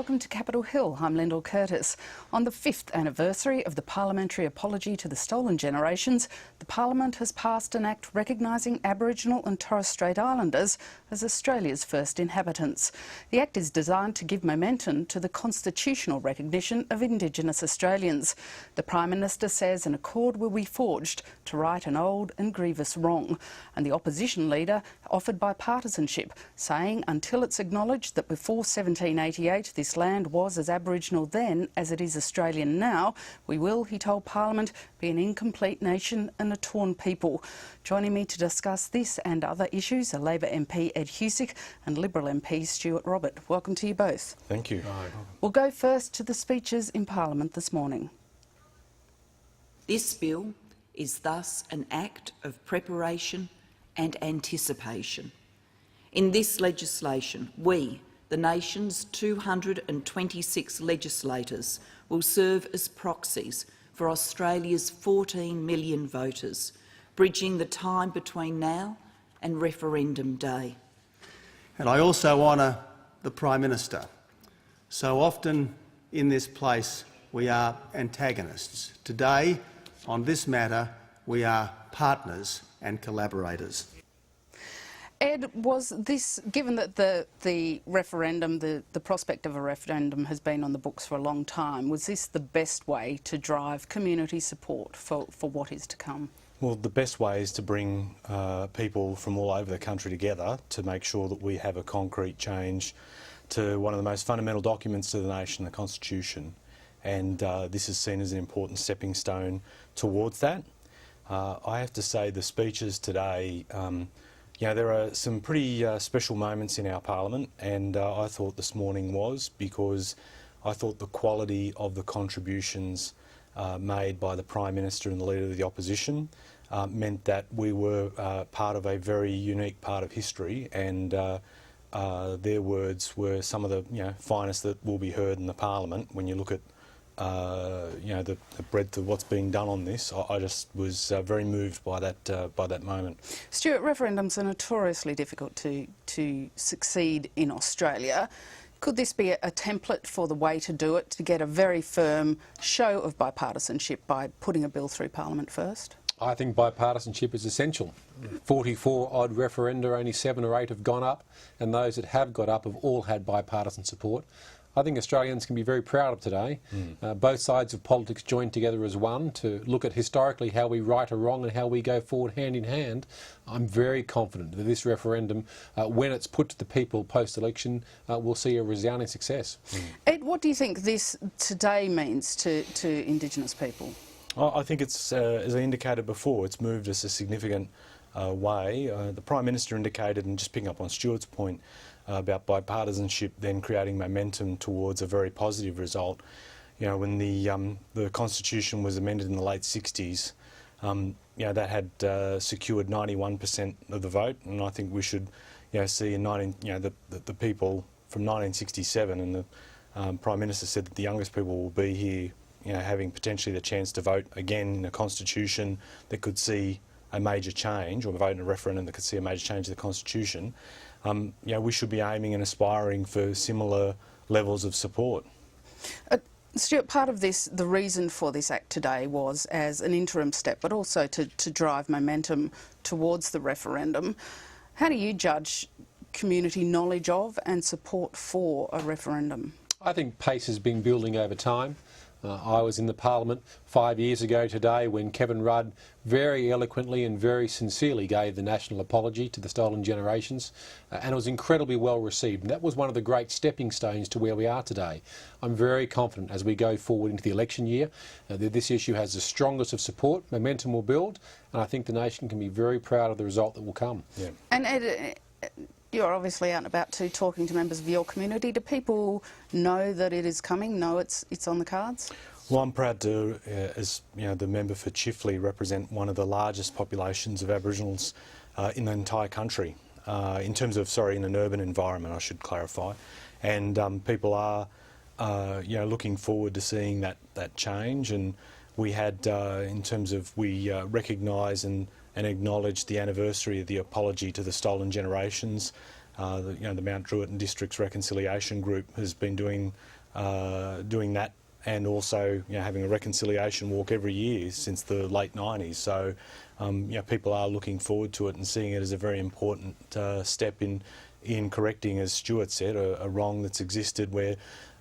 welcome to Capitol Hill. I'm Lyndall Curtis. On the 5th anniversary of the parliamentary apology to the stolen generations, the Parliament has passed an act recognising Aboriginal and Torres Strait Islanders as Australia's first inhabitants. The act is designed to give momentum to the constitutional recognition of Indigenous Australians. The Prime Minister says an accord will be forged to right an old and grievous wrong, and the opposition leader offered bipartisanship, saying until it's acknowledged that before 1788 this land was as Aboriginal then as it is Australian now, we will, he told Parliament, be an incomplete nation and a torn people. Joining me to discuss this and other issues are Labor MP Ed Husic and Liberal MP Stuart Robert. Welcome to you both. Thank you. We'll go first to the speeches in Parliament this morning. This bill is thus an act of preparation and anticipation. In this legislation, we, the nation's 226 legislators, will serve as proxies for Australia's 14 million voters, bridging the time between now and referendum day. And I also honour the Prime Minister. So often in this place we are antagonists. Today, on this matter, we are partners and collaborators. Ed, was this, given that the referendum, the prospect of a referendum has been on the books for a long time, was this the best way to drive community support for what is to come? Well, the best way is to bring people from all over the country together to make sure that we have a concrete change to one of the most fundamental documents to the nation, the Constitution. And this is seen as an important stepping stone towards that. I have to say the speeches today, you know, there are some pretty special moments in our Parliament, and I thought this morning was, because I thought the quality of the contributions made by the Prime Minister and the Leader of the Opposition meant that we were part of a very unique part of history, and their words were some of the finest that will be heard in the Parliament. When you look at the breadth of what's being done on this, I just was very moved by that moment. Stuart, referendums are notoriously difficult to succeed in Australia. Could this be a template for the way to do it, to get a very firm show of bipartisanship by putting a bill through Parliament first? I think bipartisanship is essential. 44 odd referenda, only 7 or 8 have gone up, and those that have got up have all had bipartisan support. I think Australians can be very proud of today. Both sides of politics joined together as one to look at historically how we right a wrong and how we go forward hand in hand. I'm very confident that this referendum, when it's put to the people post-election, will see a resounding success. Ed, what do you think this today means to Indigenous people? I think it's, as I indicated before, it's moved us a significant way. The Prime Minister indicated, and just picking up on Stuart's point, about bipartisanship then creating momentum towards a very positive result. You know, when the Constitution was amended in the late 60s, that had secured 91% of the vote, and I think we should see the people from 1967, and the Prime Minister said that the youngest people will be here having potentially the chance to vote again in a Constitution that could see a major change, or vote in a referendum that could see a major change to the Constitution. We should be aiming and aspiring for similar levels of support. Stuart, part of this, the reason for this act today was as an interim step, but also to drive momentum towards the referendum. How do you judge community knowledge of and support for a referendum? I think pace has been building over time. I was in the Parliament 5 years ago today when Kevin Rudd very eloquently and very sincerely gave the national apology to the stolen generations, and it was incredibly well received. And that was one of the great stepping stones to where we are today. I'm very confident as we go forward into the election year that this issue has the strongest of support, momentum will build, and I think the nation can be very proud of the result that will come. Yeah. And Ed, you're obviously out and about too, talking to members of your community. Do people know that it is coming, know it's on the cards? Well, I'm proud to, as the member for Chifley, represent one of the largest populations of Aboriginals in the entire country. In terms of, in an urban environment, I should clarify. And people are, looking forward to seeing that change. And we had, in terms of, we recognise and acknowledge the anniversary of the apology to the stolen generations the Mount Druitt and Districts Reconciliation Group has been doing that, and also having a reconciliation walk every year since the late 90s. So people are looking forward to it and seeing it as a very important step in correcting, as Stuart said, a wrong that's existed where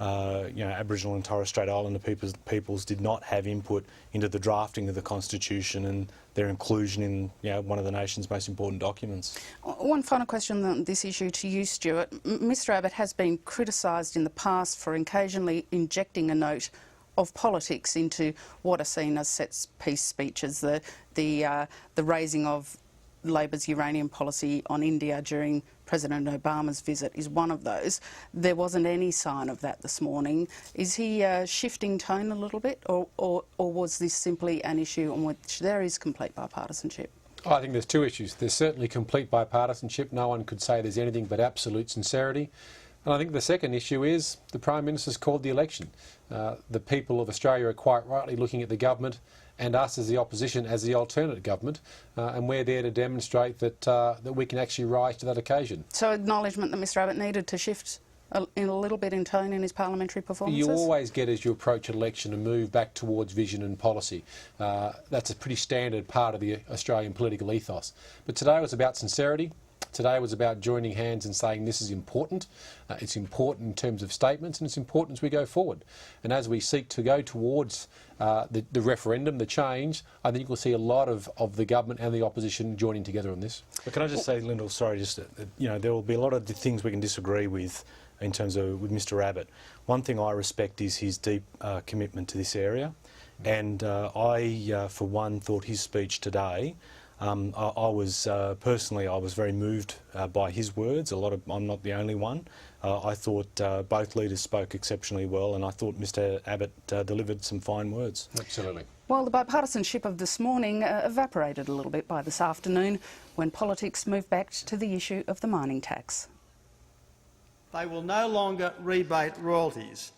Aboriginal and Torres Strait Islander peoples did not have input into the drafting of the Constitution and their inclusion in one of the nation's most important documents. One final question on this issue to you, Stuart. Mr Abbott has been criticised in the past for occasionally injecting a note of politics into what are seen as set piece speeches. The raising of Labor's uranium policy on India during President Obama's visit is one of those. There wasn't any sign of that this morning. Is he shifting tone a little bit, or was this simply an issue on which there is complete bipartisanship? I think there's two issues. There's certainly complete bipartisanship. No one could say there's anything but absolute sincerity. And I think the second issue is the Prime Minister's called the election. The people of Australia are quite rightly looking at the government and us as the opposition as the alternate government, and we're there to demonstrate that we can actually rise to that occasion. So acknowledgement that Mr Abbott needed to shift in a little bit in tone in his parliamentary performances? You always get, as you approach an election, a move back towards vision and policy. That's a pretty standard part of the Australian political ethos. But today was about sincerity. Today was about joining hands and saying this is important. It's important in terms of statements, and it's important as we go forward. And as we seek to go towards the referendum, the change, I think we'll see a lot of the government and the opposition joining together on this. But can I just say, Lyndall, sorry, there will be a lot of things we can disagree with in terms of with Mr Abbott. One thing I respect is his deep commitment to this area, and I, for one, thought his speech today. I was personally, I was very moved by his words. I'm not the only one. I thought both leaders spoke exceptionally well, and I thought Mr Abbott delivered some fine words. Absolutely. Well, the bipartisanship of this morning evaporated a little bit by this afternoon when politics moved back to the issue of the mining tax. They will no longer rebate royalties.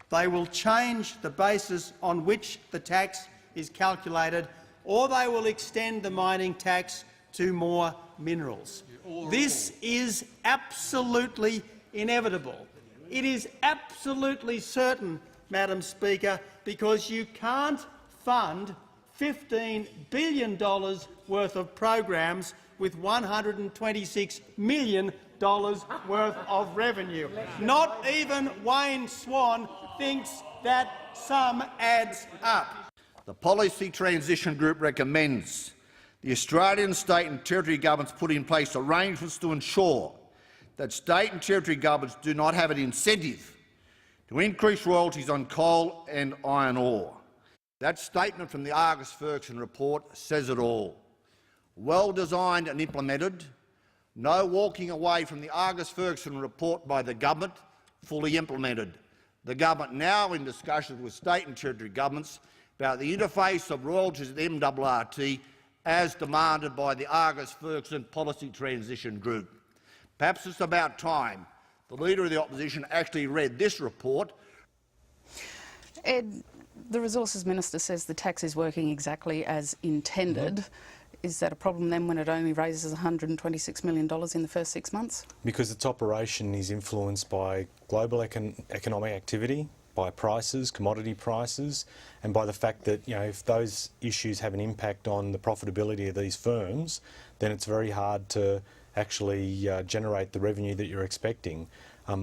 They will change the basis on which the tax is calculated, or they will extend the mining tax to more minerals. This is absolutely inevitable. It is absolutely certain, Madam Speaker, because you can't fund $15 billion worth of programs with $126 million worth of revenue. Not even Wayne Swan thinks that sum adds up. The Policy Transition Group recommends the Australian state and territory governments put in place arrangements to ensure that state and territory governments do not have an incentive to increase royalties on coal and iron ore. That statement from the Argus-Ferguson report says it all. Well designed and implemented, no walking away from the Argus-Ferguson report by the government, fully implemented. The government now in discussions with state and territory governments about the interface of royalties at MRRT as demanded by the Argus-Ferguson Policy Transition Group. Perhaps it's about time the Leader of the Opposition actually read this report. Ed, the Resources Minister says the tax is working exactly as intended. Is that a problem then when it only raises $126 million in the first 6 months? Because its operation is influenced by global economic activity, by prices, commodity prices, and by the fact that if those issues have an impact on the profitability of these firms, then it's very hard to actually generate the revenue that you're expecting.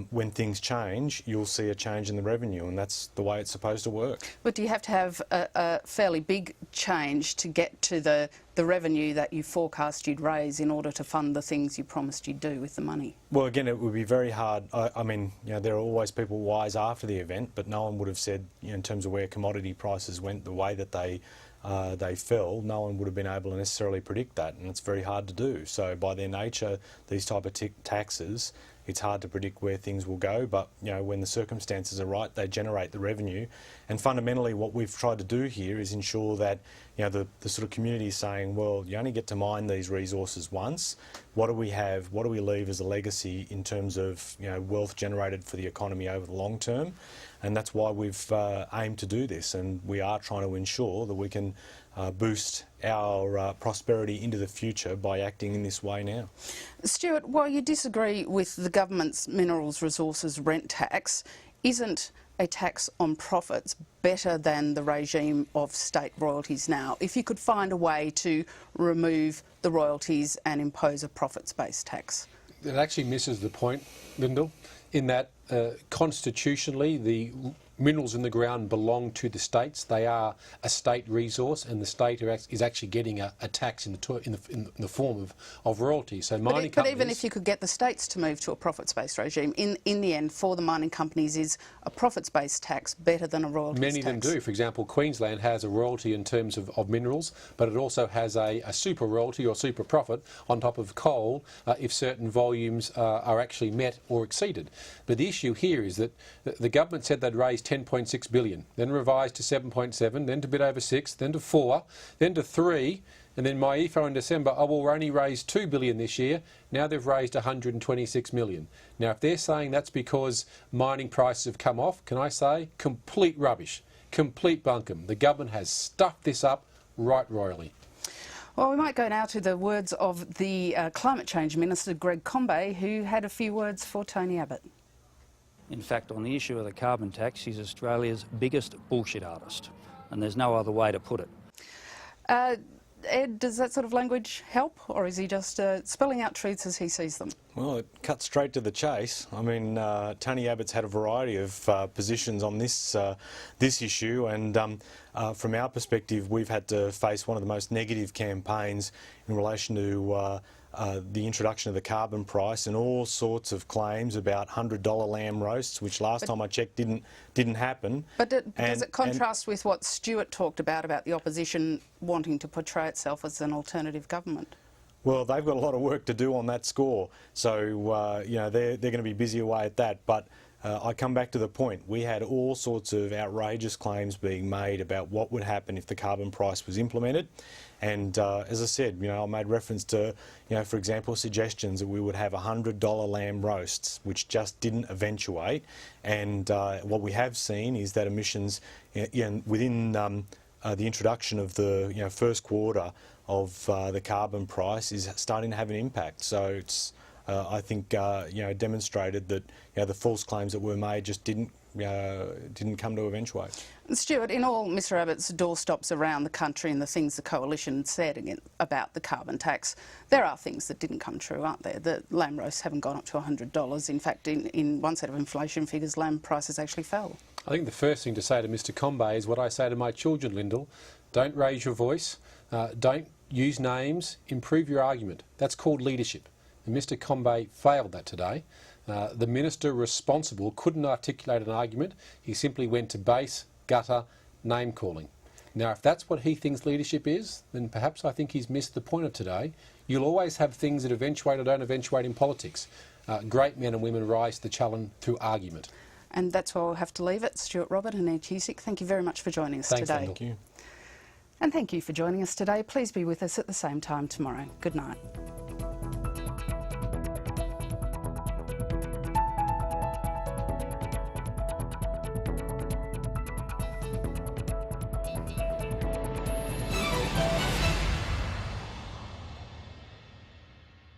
When things change, you'll see a change in the revenue, and that's the way it's supposed to work. But do you have to have a fairly big change to get to the revenue that you forecast you'd raise in order to fund the things you promised you'd do with the money? Well, again, it would be very hard. I mean, there are always people wise after the event, but no one would have said, in terms of where commodity prices went, the way that they fell, no one would have been able to necessarily predict that, and it's very hard to do. So by their nature, these type of taxes, it's hard to predict where things will go, but when the circumstances are right, they generate the revenue. And fundamentally, what we've tried to do here is ensure that the sort of community is saying, well, you only get to mine these resources once. What do we have? What do we leave as a legacy in terms of wealth generated for the economy over the long term? and that's why we've aimed to do this, and we are trying to ensure that we can boost our prosperity into the future by acting in this way now. Stuart, while you disagree with the government's minerals resources rent tax, isn't a tax on profits better than the regime of state royalties now, if you could find a way to remove the royalties and impose a profits-based tax? It actually misses the point, Lyndall, in that constitutionally the minerals in the ground belong to the states. They are a state resource, and the state is actually getting a tax in the form of royalties. So mining companies... But even if you could get the states to move to a profits-based regime, in the end, for the mining companies, is a profits-based tax better than a royalties tax? Many of them do. For example, Queensland has a royalty in terms of minerals, but it also has a super royalty or super profit on top of coal if certain volumes are actually met or exceeded. But the issue here is that the government said they'd raise 10.6 billion, then revised to 7.7, then to a bit over 6, then to 4, then to 3, and then my EFO in December, oh, well, we're only raised 2 billion this year. Now they've raised 126 million. Now, if they're saying that's because mining prices have come off, can I say complete rubbish, complete bunkum. The government has stuffed this up right royally. Well, we might go now to the words of the Climate Change Minister, Greg Combet, who had a few words for Tony Abbott. In fact, on the issue of the carbon tax, he's Australia's biggest bullshit artist, and there's no other way to put it. Ed, does that sort of language help, or is he just spelling out truths as he sees them? Well, it cuts straight to the chase. I mean, Tony Abbott's had a variety of positions on this issue, and from our perspective, we've had to face one of the most negative campaigns in relation to the introduction of the carbon price and all sorts of claims about $100 lamb roasts, which last time I checked didn't happen. But does it contrast with what Stuart talked about the opposition wanting to portray itself as an alternative government? Well, they've got a lot of work to do on that score, so you know, they're going to be busy away at that. But I come back to the point. We had all sorts of outrageous claims being made about what would happen if the carbon price was implemented. And as I said, you know, I made reference to, you know, for example, suggestions that we would have $100 lamb roasts, which just didn't eventuate. And what we have seen is that emissions, within the introduction of the first quarter of the carbon price is starting to have an impact. So it's I think demonstrated that the false claims that were made just didn't come to eventuate. Stuart, in all Mr Abbott's doorstops around the country and the things the Coalition said about the carbon tax, there are things that didn't come true, aren't there? The lamb roasts haven't gone up to $100. In fact, in one set of inflation figures, lamb prices actually fell. I think the first thing to say to Mr Combet is what I say to my children, Lyndall. Don't raise your voice, don't use names, improve your argument. That's called leadership. And Mr Combet failed that today. The minister responsible couldn't articulate an argument. He simply went to base, gutter, name-calling. Now, if that's what he thinks leadership is, then perhaps I think he's missed the point of today. You'll always have things that eventuate or don't eventuate in politics. Great men and women rise to the challenge through argument. And that's where we'll have to leave it. Stuart Robert and Ed Husic, thank you very much for joining us today. Thank you. And thank you for joining us today. Please be with us at the same time tomorrow. Good night.